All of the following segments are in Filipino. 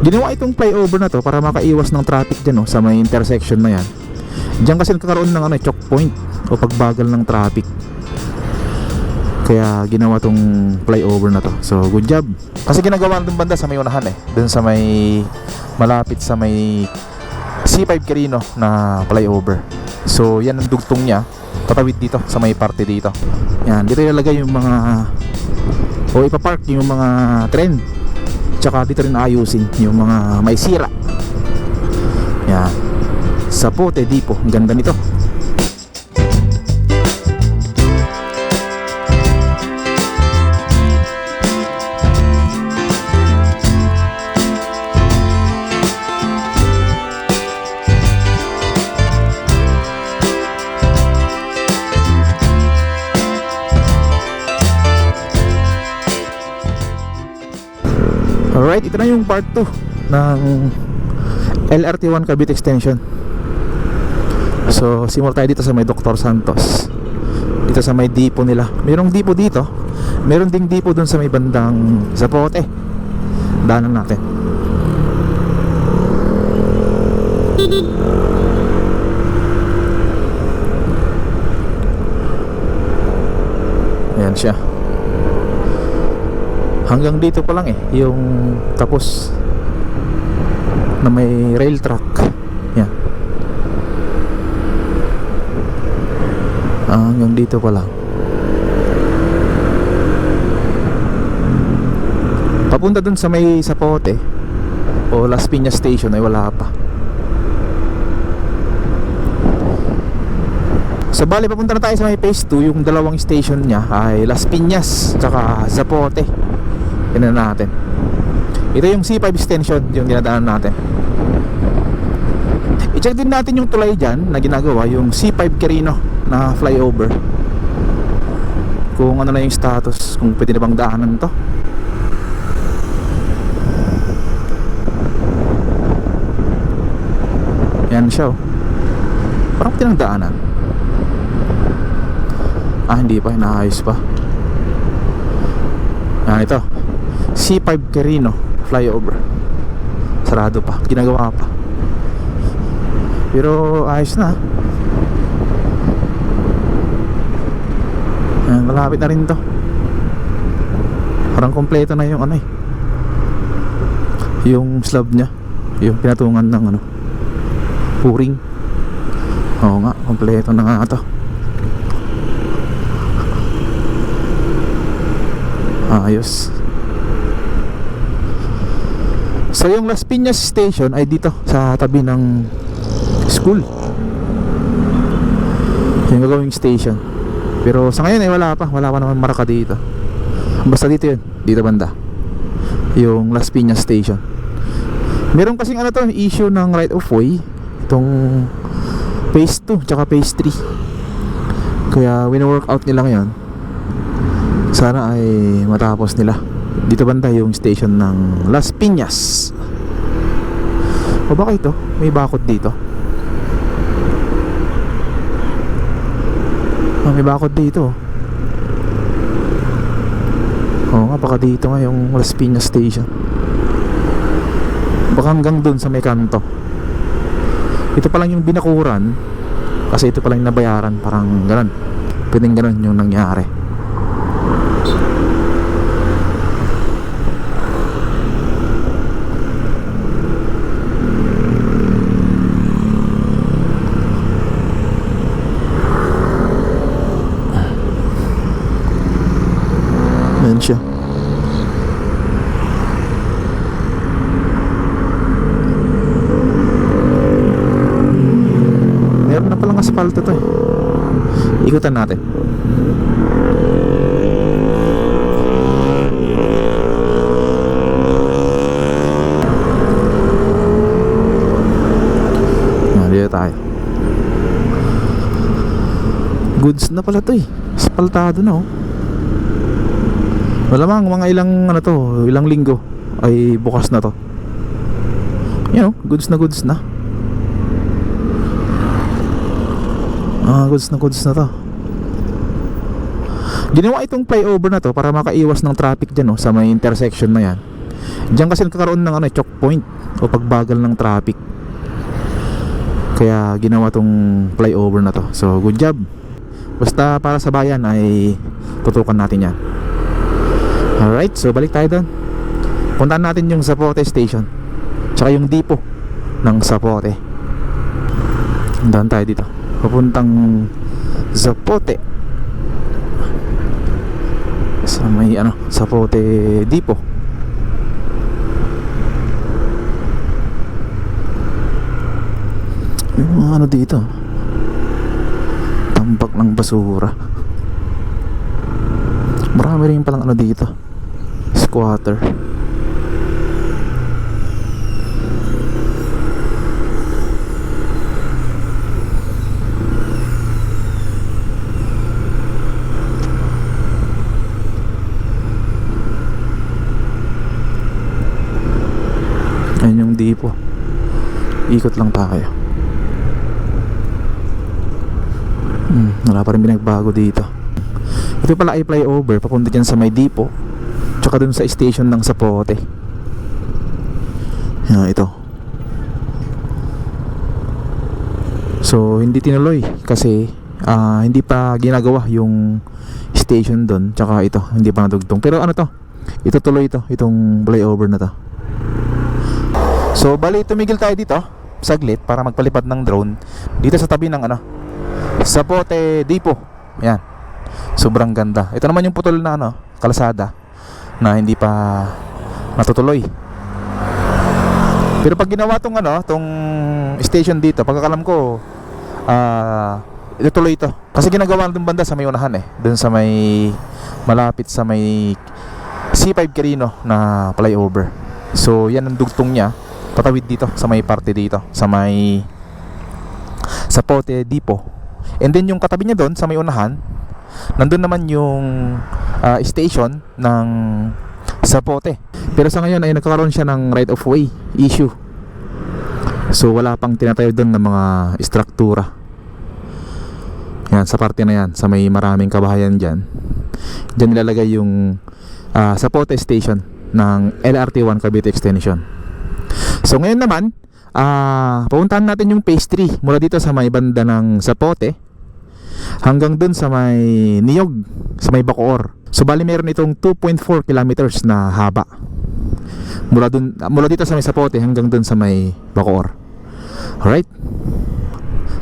Ginawa itong flyover na to para makaiwas ng traffic dyan, sa may intersection na yan. Diyan kasi nagkakaroon ng choke point o pagbagal ng traffic. Kaya ginawa tong flyover na to. So good job. Kasi ginagawa ng banda sa may unahan dun sa may malapit sa may C5 Quirino na flyover. So yan ang dugtong niya, tatawid dito sa may parte dito. Yan, dito ilalagay yung mga o ipapark yung mga tren. Tsaka dito rin ayusin yung mga may sira. Yan, Zapote Depot, ang ganda nito. Alright, ito na yung part 2 ng LRT1 Cavite Extension. So, simula tayo dito sa may Dr. Santos. Dito sa may depot nila. Mayroong depot dito. Meron ding depot dun sa may bandang Zapote. Daanan natin. Ayan siya. Hanggang dito pa lang yung tapos na may rail track. Yan. Hanggang dito pa lang. Papunta dun sa may Zapote o Las Piñas Station ay wala pa. So bali papunta na tayo sa may phase 2. Yung dalawang station niya ay Las Piñas tsaka Zapote. Yan na natin. Ito yung C5 extension, yung dinadaanan natin. I-check din natin yung tulay dyan na ginagawa, yung C5 Quirino na flyover, kung ano na yung status, kung pwede na bang daanan to. Yan siya parang pwede nang daanan. Hindi pa, inaayos pa. Ito C5 Quirino flyover, sarado pa, ginagawa pa, pero ayos na. Malapit na rin to. Parang kompleto na yung yung slab nya, yung pinatungan ng puring. Oo nga, kompleto na nga to. Ayos. So yung Las Piñas Station ay dito sa tabi ng school, yung gagawing station. Pero sa ngayon ay wala pa naman maraka dito. Basta dito yun, dito banda, yung Las Piñas Station. Meron kasing issue ng right of way itong phase 2 tsaka phase 3. Kaya wino-work out nila ngayon. Sana ay matapos nila. Dito banda yung station ng Las Piñas. O baka ito, may bakod dito. May bakod dito. Oo nga, baka dito nga yung Las Piñas station. Baka hanggang dun sa may kanto. Ito pa lang yung binakuran, kasi ito pa lang yung nabayaran. Parang ganun, pwedeng ganun yung nangyari. Siya. Meron na palang asfalto to Ikutan natin. Dito tayo. Goods na pala to Asfaltado na Malamang mga ilang linggo ay bukas na to. Goods na goods na to. Ginawa itong flyover na to para makaiwas ng traffic dyan sa may intersection na yan. Diyan kasi nagkakaroon ng choke point o pagbagal ng traffic. Kaya ginawa tong flyover na to. So good job. Basta para sa bayan ay tutukan natin yan. Alright, so balik tayo doon. Puntaan natin yung Zapote Station, tsaka yung depot ng Zapote. Daan tayo dito, papuntang Zapote, sa may Zapote depot. Yung mga dito, tambak ng basura. Marami rin palang dito, squatter. Ayan yung depot. Ikot lang tayo. Wala pa rin binagbago dito. Ito pala ay flyover papunta dyan sa may depot, tsaka dun sa station ng Zapote. Yan, ito. So hindi tinuloy kasi hindi pa ginagawa yung station dun, tsaka ito hindi pa nadugtong. Pero ito tuloy itong flyover na to. So bali tumigil tayo dito saglit para magpalipad ng drone dito sa tabi ng Zapote Depot. Yan, sobrang ganda. Ito naman yung putol na kalsada na hindi pa natutuloy. Pero pag ginawa tong station dito, pagkakalam ko itutuloy ito kasi ginagawa ng banda sa may unahan doon sa may malapit sa may C5 Quirino na flyover. So yan ang dugtong niya, tatawid dito sa may parte dito sa may Zapote Depot. And then yung katabi niya doon sa may unahan, nandun naman yung station ng Zapote. Pero sa ngayon ay nagkakaroon siya ng right of way issue. So wala pang tinatayo doon ng mga istruktura. Yan, sa parte na yan, sa may maraming kabahayan dyan, dyan nilalagay yung Zapote Station ng LRT1 Cavite Extension. So ngayon naman, pupuntahan natin yung phase 3 mula dito sa may banda ng Zapote hanggang dun sa may Niyog, sa may Bacoor. So bali meron itong 2.4 kilometers na haba mula dito sa may Zapote hanggang dun sa may Bacoor. Alright,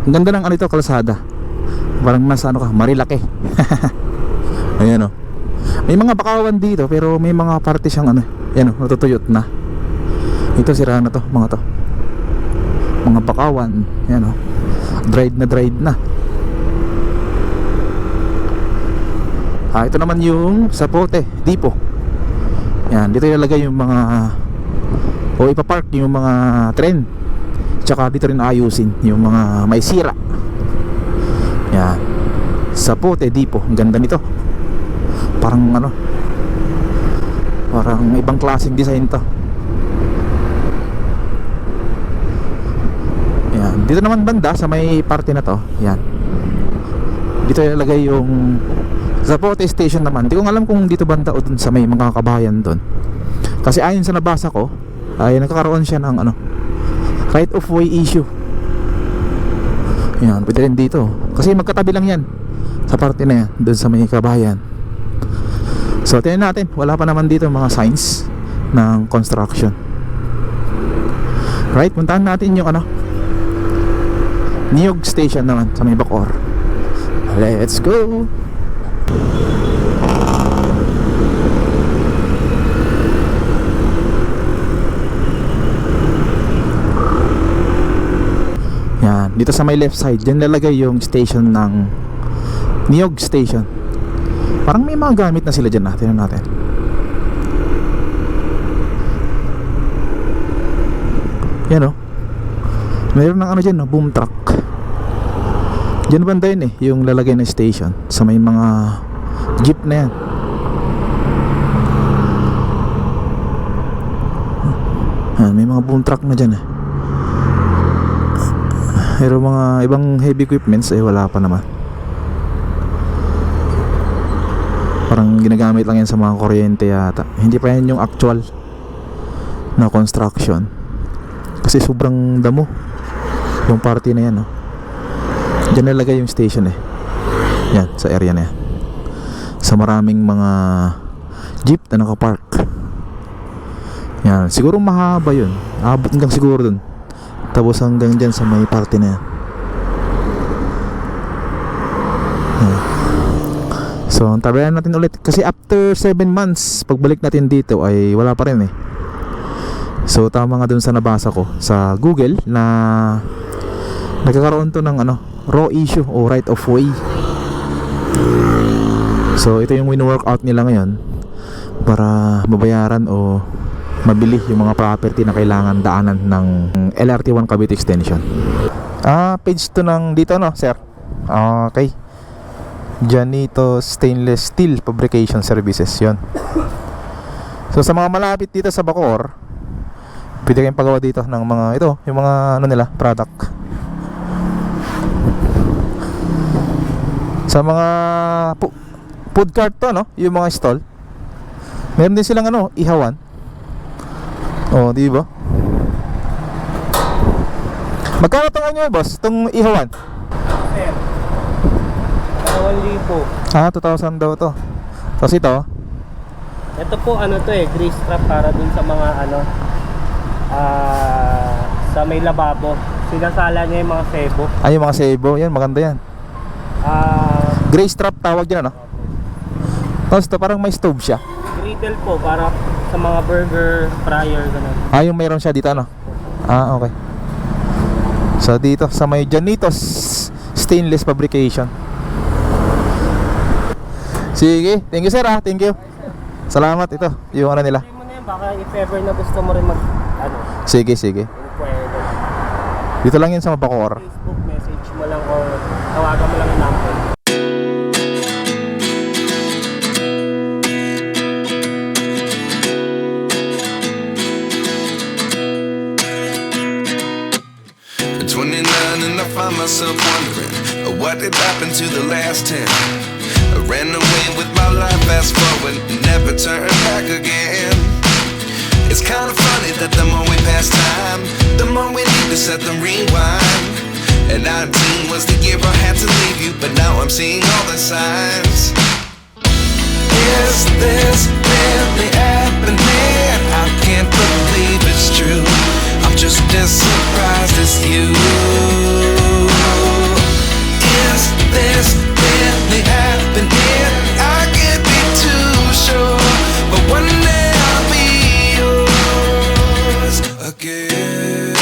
ang ganda ng kalsada, parang nasa Marilake. Ayan may mga bakawan dito pero may mga parte siyang natutuyot na. Ito sira na mga bakawan. Yan dried na. Ito naman yung Zapote Depot. Yan, dito ilalagay yung mga ipapark yung mga tren. Tsaka dito rin ayusin yung mga may sira. Yan, Zapote Depot. Ang ganda nito. Parang parang ibang klaseng design to. Yan, dito naman banda sa may parte na to. Yan, dito ilalagay yung Zapote Station naman. Hindi ko alam kung dito banda o dun sa may mga kabahayan dun, kasi ayon sa nabasa ko ay nagkakaroon siya ng right of way issue. Yan, pwede rin dito kasi magkatabi lang yan sa parte na yan dun sa may kabahayan. So tingnan natin, wala pa naman dito mga signs ng construction. Right, puntahan natin yung Niyog Station naman sa may Bacoor. Let's go. Yan, dito sa may left side, dyan lalagay yung station ng Niyog Station. Parang may mga gamit na sila dyan. Tingnan natin. Yan mayroon ng dyan boom truck. Dyan banda yun yung lalagay na station sa may mga jeep na yan. May mga boom truck na dyan pero mga ibang heavy equipments wala pa naman. Parang ginagamit lang yan sa mga kuryente yata. Hindi pa yan yung actual na construction. Kasi sobrang damo yung party na yan, no? Diyan nilagay yung station eh. Yan, sa area na yan. Sa maraming mga jeep na nakapark. Yan, siguro mahaba yun. Abot hanggang siguro dun. Tapos hanggang dyan sa may party na yan. Yan. So, tabayan natin ulit. Kasi after 7 months, pagbalik natin dito ay wala pa rin eh. So, tama nga dun sa nabasa ko sa Google na nagkakaroon to ng raw issue o right of way. So, ito yung win-work out nila ngayon para mabayaran o mabili yung mga property na kailangan daanan ng LRT1 Cavite Extension. Page 2 ng dito, no, sir? Okay. Janito Stainless Steel Fabrication Services, yon. So sa mga malapit dito sa Bacoor, pwede kayong pagawa dito ng mga ito, yung mga nila, product. Sa mga food cart to, no, yung mga stall. Meron din silang ihawan. Oh, di ba? Magkano tong boss? Tong ihawan? 2,000. 2,000 daw to. Tapos ito? Ito po grease trap para dun sa mga sa may lababo. Sinasala niya yung mga sebo. Ay, yung mga sebo. Yan, maganda yan. Grease trap tawag yan, Tapos ito parang may stove siya. Griddle po para sa mga burger, fryer, ganun. Yung mayroon siya dito, okay. So dito sa may Janitos Stainless Fabrication. Sige, thank you sir, thank you. Salamat, ito yung nila. Mo na yan, baka if ever na gusto mo rin Sige. pwede. Dito lang yun sa Bacoor. Facebook message mo lang or tawagan mo lang yung number. At 29 and I find myself wondering what did happen to the last 10. I ran away with my life, fast forward, never turn back again. It's kind of funny that the more we pass time, the more we need to set the rewind. And 19 was the year I had to leave you, but now I'm seeing all the signs. Is this really happening? I can't believe it's true. I'm just as surprised as you. Is this really happening? I can't be too sure, but one day I'll be yours again.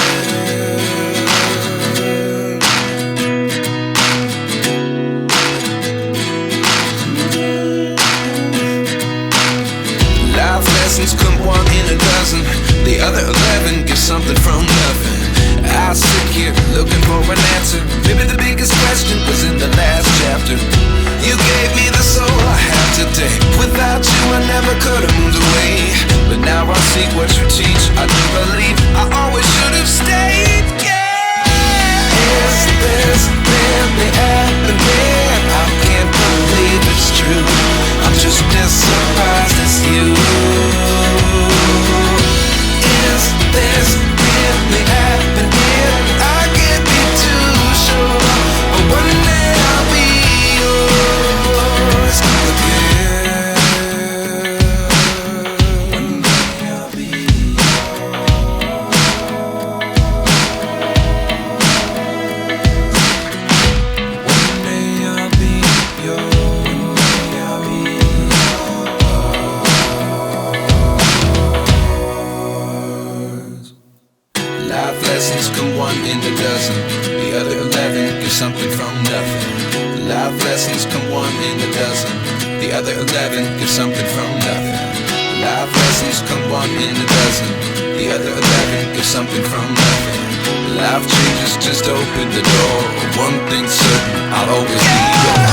Life lessons come one in a dozen. The other 11 get something from nothing. I sit here looking for an answer. Maybe the biggest question was in the last chapter. You gave me the soul I have today. Without you I never could have moved away. But now I see what you teach. I do believe I always should have stayed. Yeah. Is this really happening? I can't believe it's true. I'm just as surprised as you. Is this really happening? I can't be too sure, but one day I'll be yours again. One day I'll be yours. One day I'll be yours. One day I'll be yours. Life lessons come one in a dozen. The other 11 get something from nothing. Life lessons come one in a dozen. The other 11 get something from nothing. Life lessons come one in a dozen. The other 11 get something from nothing. Life changes just open the door. One thing's certain, I'll always be yours.